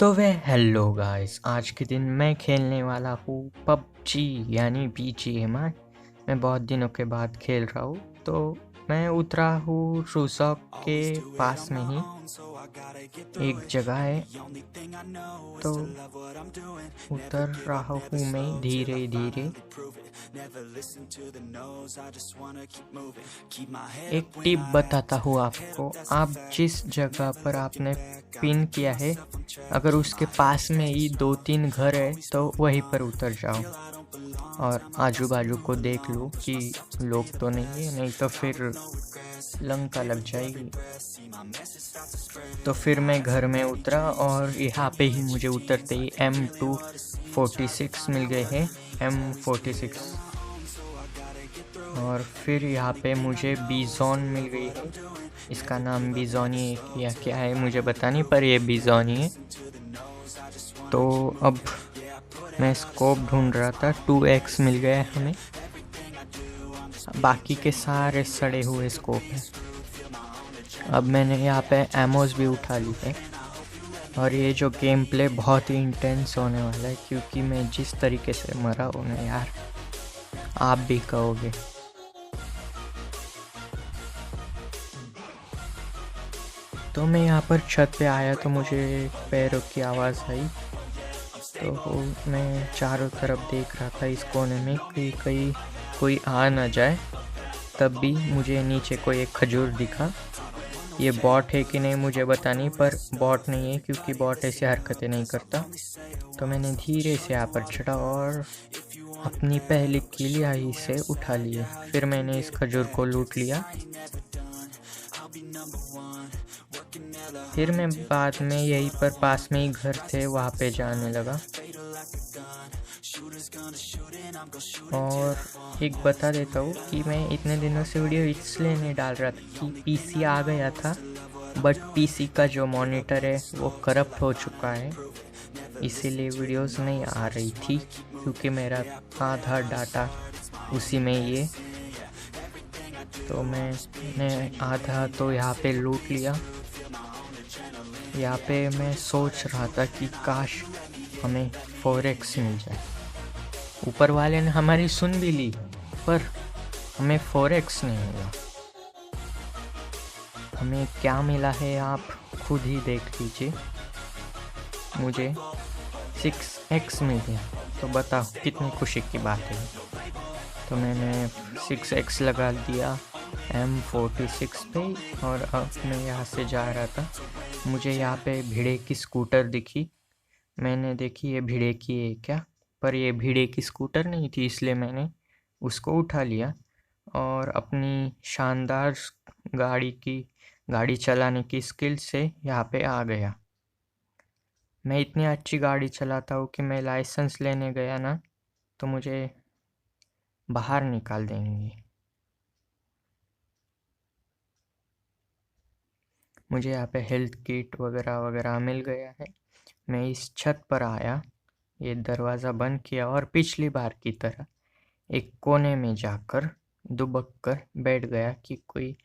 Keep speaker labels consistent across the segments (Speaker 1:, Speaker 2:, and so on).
Speaker 1: तो वे hello guys, आज के दिन मैं खेलने वाला हूँ पबजी यानी बीजीएमआई। मैं बहुत दिनों के बाद खेल रहा हूँ। तो मैं उतरा हूँ रूसॉक के पास में ही एक जगह है, तो उतर रहा हूँ मैं धीरे धीरे। एक टिप बताता हूँ आपको, आप जिस जगह पर आपने पिन किया है, अगर उसके पास में ही 2-3 घर है तो वहीं पर उतर जाओ और आजू बाजू को देख लो कि लोग तो नहीं है, नहीं तो फिर लंका लग जाएगी। तो फिर मैं घर में उतरा और यहाँ पे ही मुझे उतरते ही M246 मिल गए हैं, M46। और फिर यहाँ पे मुझे बीजॉन मिल गई है। इसका नाम बीजॉन ही है या क्या है मुझे पता नहीं, पर ये बीजॉन ही है। तो अब मैं स्कोप ढूंढ रहा था, 2x मिल गया है हमें। बाकी के सारे सड़े हुए स्कोप हैं। अब मैंने यहाँ पे एमोस भी उठा ली है। और ये जो गेम प्ले बहुत ही इंटेंस होने वाला है, क्योंकि मैं जिस तरीके से मरा हूँ ना यार, आप भी कहोगे। तो मैं यहाँ पर छत पे आया तो मुझे पैरों की आवाज़ आई। तो मैं चारों तरफ देख रहा था इस कोने में कि कहीं कोई आ ना जाए। तब भी मुझे नीचे कोई एक खजूर दिखा। ये बॉट है कि नहीं मुझे पता नहीं, पर बॉट नहीं है क्योंकि बॉट ऐसी हरकतें नहीं करता। तो मैंने धीरे से यहाँ पर चढ़ा और अपनी पहली किल यहीं से उठा लिए। फिर मैंने इस खजूर को लूट लिया। फिर मैं बाद में यहीं पर पास में ही घर थे, वहाँ पे जाने लगा। और एक बता देता हूँ कि मैं इतने दिनों से वीडियो इसलिए नहीं डाल रहा था कि पीसी आ गया था, बट पीसी का जो मॉनिटर है वो करप्ट हो चुका है, इसीलिए वीडियोस नहीं आ रही थी, क्योंकि मेरा आधा डाटा उसी में ही है। तो मैंने आधा तो यहाँ पे लूट लिया। यहाँ पे मैं सोच रहा था कि काश हमें 4x मिल जाए। ऊपर वाले ने हमारी सुन भी ली, पर हमें 4x नहीं मिला। हमें क्या मिला है आप खुद ही देख लीजिए। मुझे 6x मिल गया, तो बताओ कितनी खुशी की बात है। तो मैंने 6x लगा दिया M46 पे। और अब मैं यहाँ से जा रहा था, मुझे यहाँ पे भिड़े की स्कूटर दिखी। मैंने देखी ये भिड़े की है क्या, पर ये भिड़े की स्कूटर नहीं थी, इसलिए मैंने उसको उठा लिया और अपनी शानदार गाड़ी चलाने की स्किल से यहाँ पे आ गया। मैं इतनी अच्छी गाड़ी चलाता हूँ कि मैं लाइसेंस लेने गया ना तो मुझे बाहर निकाल देंगे। मुझे यहाँ पे हेल्थ किट वगैरह वगैरह मिल गया है। मैं इस छत पर आया, ये दरवाज़ा बंद किया और पिछली बार की तरह एक कोने में जाकर दुबक कर बैठ गया कि कोई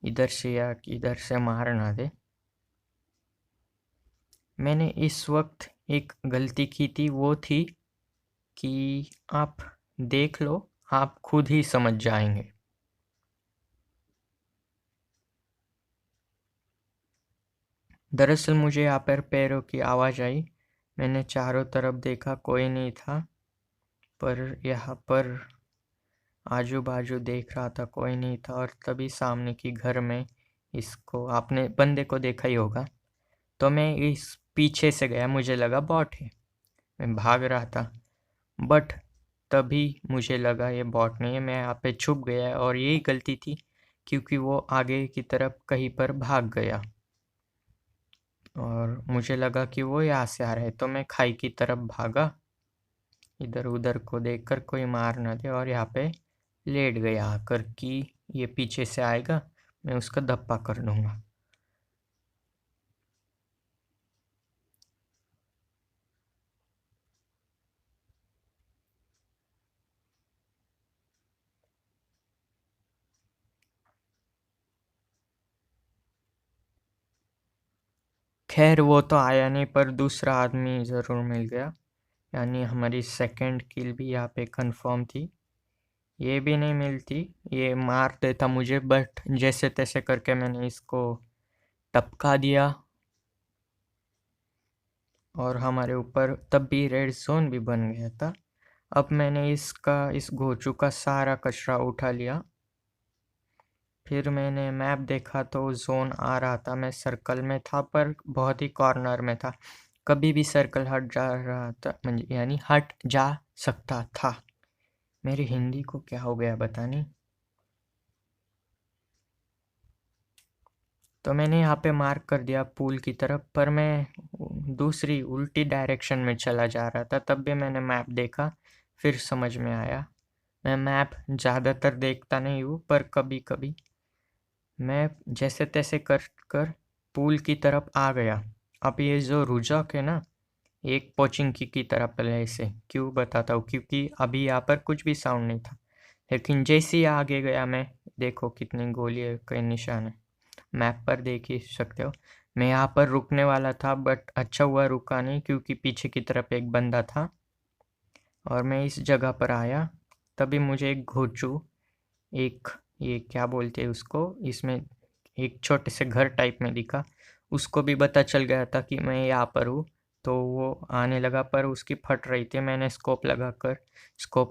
Speaker 1: इधर से या इधर से मार ना दे। मैंने इस वक्त एक गलती की थी, वो थी कि आप देख लो, आप खुद ही समझ जाएंगे। दरअसल मुझे यहाँ पर पैरों की आवाज़ आई। मैंने चारों तरफ देखा, कोई नहीं था, पर यहाँ पर आजू बाजू देख रहा था, कोई नहीं था। और तभी सामने की घर में इसको आपने बंदे को देखा ही होगा। तो मैं इस पीछे से गया, मुझे लगा बॉट है, मैं भाग रहा था। बट तभी मुझे लगा ये बॉट नहीं है, मैं यहाँ पे छुप गया और यही गलती थी, क्योंकि वो आगे की तरफ कहीं पर भाग गया और मुझे लगा कि वो यहाँ से आ रहा है, तो मैं खाई की तरफ भागा, इधर उधर को देखकर कोई मार ना दे, और यहाँ पे लेट गया आकर कि ये पीछे से आएगा, मैं उसका धप्पा कर दूंगा। खैर वो तो आया नहीं, पर दूसरा आदमी ज़रूर मिल गया, यानी हमारी सेकंड किल भी यहाँ पे कंफर्म थी। ये भी नहीं मिलती, ये मार देता मुझे, बट जैसे तैसे करके मैंने इसको टपका दिया और हमारे ऊपर तब भी रेड जोन भी बन गया था। अब मैंने इस घोचू का सारा कचरा उठा लिया। फिर मैंने मैप देखा तो जोन आ रहा था, मैं सर्कल में था पर बहुत ही कॉर्नर में था, कभी भी सर्कल हट जा रहा था, यानी हट जा सकता था। मेरी हिंदी को क्या हो गया पता नहीं। तो मैंने यहाँ पे मार्क कर दिया पूल की तरफ, पर मैं दूसरी उल्टी डायरेक्शन में चला जा रहा था। तब भी मैंने मैप देखा, फिर समझ में आया। मैं मैप ज़्यादातर देखता नहीं हूँ, पर कभी कभी मैं जैसे तैसे कर पूल की तरफ आ गया। अब ये जो रुझाक है ना, एक पोचिंकी की तरह पहले से क्यों बताता हूँ, क्योंकि अभी यहाँ पर कुछ भी साउंड नहीं था, लेकिन जैसे ही आगे गया मैं, देखो कितनी गोलियों के निशान है, मैप पर देख ही सकते हो। मैं यहाँ पर रुकने वाला था, बट अच्छा हुआ रुका नहीं, क्योंकि पीछे की तरफ एक बंदा था और मैं इस जगह पर आया। तभी मुझे एक घोचू, एक ये क्या बोलते हैं उसको, इसमें एक छोटे से घर टाइप में दिखा। उसको भी पता चल गया था कि मैं यहाँ पर हूँ, तो वो आने लगा, पर उसकी फट रही थी। मैंने स्कोप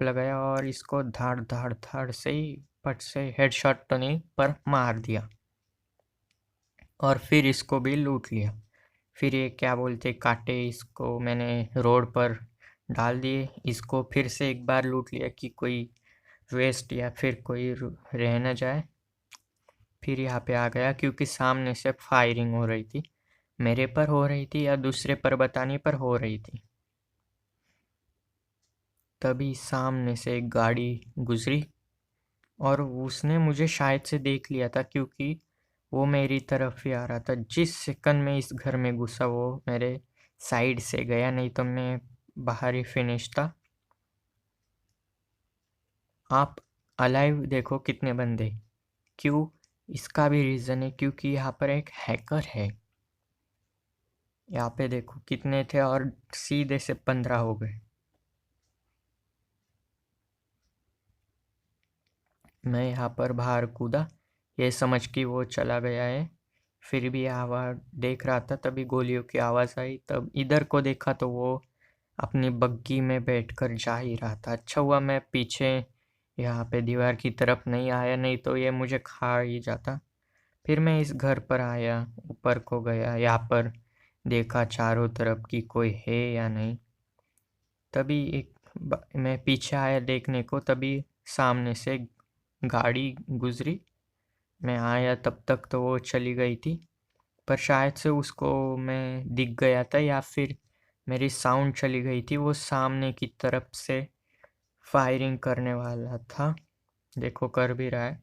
Speaker 1: लगाया और इसको धाड़ धाड़ धाड़ से ही फट से हेडशॉट तो नहीं पर मार दिया, और फिर इसको भी लूट लिया। फिर ये क्या बोलते कांटे, इसको मैंने रोड पर डाल दिए। इसको फिर से एक बार लूट लिया कि कोई वेस्ट या फिर कोई रह न जाए। फिर यहाँ पे आ गया, क्योंकि सामने से फायरिंग हो रही थी, मेरे पर हो रही थी या दूसरे पर बताने पर हो रही थी। तभी सामने से एक गाड़ी गुजरी और उसने मुझे शायद से देख लिया था, क्योंकि वो मेरी तरफ ही आ रहा था। जिस सेकंड में इस घर में घुसा वो मेरे साइड से गया, नहीं तो मैं बाहर ही फिनिश था। आप अलाइव देखो कितने बंदे, क्यों? इसका भी रीज़न है, क्योंकि यहाँ पर एक हैकर है। यहाँ पे देखो कितने थे और सीधे से 15 हो गए। मैं यहाँ पर बाहर कूदा, ये समझ कि वो चला गया है। फिर भी आवाज़ देख रहा था, तभी गोलियों की आवाज़ आई। तब इधर को देखा तो वो अपनी बग्गी में बैठकर जा ही रहा था। अच्छा हुआ मैं पीछे यहाँ पे दीवार की तरफ नहीं आया, नहीं तो ये मुझे खा ही जाता। फिर मैं इस घर पर आया, ऊपर को गया, यहाँ पर देखा चारों तरफ कि कोई है या नहीं। तभी मैं पीछे आया देखने को, तभी सामने से गाड़ी गुजरी। मैं आया तब तक तो वो चली गई थी, पर शायद से उसको मैं दिख गया था या फिर मेरी साउंड चली गई थी। वो सामने की तरफ से फायरिंग करने वाला था, देखो कर भी रहा है।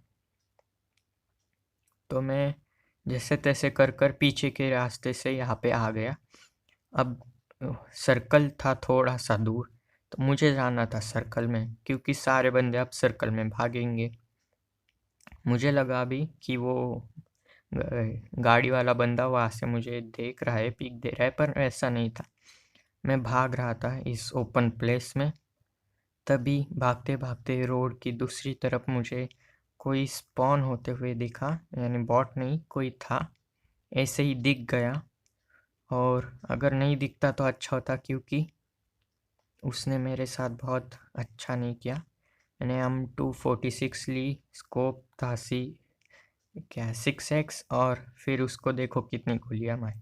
Speaker 1: तो मैं जैसे तैसे कर पीछे के रास्ते से यहाँ पे आ गया। अब सर्कल था थोड़ा सा दूर, तो मुझे जाना था सर्कल में, क्योंकि सारे बंदे अब सर्कल में भागेंगे। मुझे लगा भी कि वो गाड़ी वाला बंदा वहाँ से मुझे देख रहा है, पीक दे रहा है, पर ऐसा नहीं था। मैं भाग रहा था इस ओपन प्लेस में। तभी भागते भागते रोड की दूसरी तरफ मुझे कोई स्पॉन होते हुए दिखा, यानी बॉट नहीं, कोई था, ऐसे ही दिख गया। और अगर नहीं दिखता तो अच्छा होता, क्योंकि उसने मेरे साथ बहुत अच्छा नहीं किया। मैंने M246 ली, स्कोप था 6x, और फिर उसको देखो कितनी गोलियां मारी,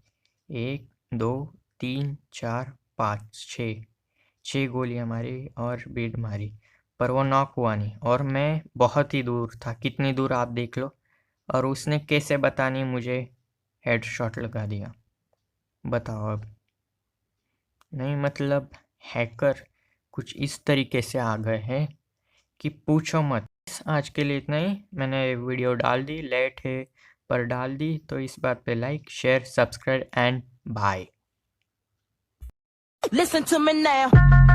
Speaker 1: 1 2 3 4 5 6 गोलियां मारी और बीड मारी, पर वो नॉक हुआ नहीं। और मैं बहुत ही दूर था, कितनी दूर आप देख लो। और उसने कैसे बतानी मुझे हेडशॉट लगा दिया, बताओ अब। नहीं मतलब हैकर कुछ इस तरीके से आ गए हैं कि पूछो मत। आज के लिए इतना ही। मैंने वीडियो डाल दी, लेट है पर डाल दी, तो इस बात पे like share subscribe and bye.
Speaker 2: Listen to me now.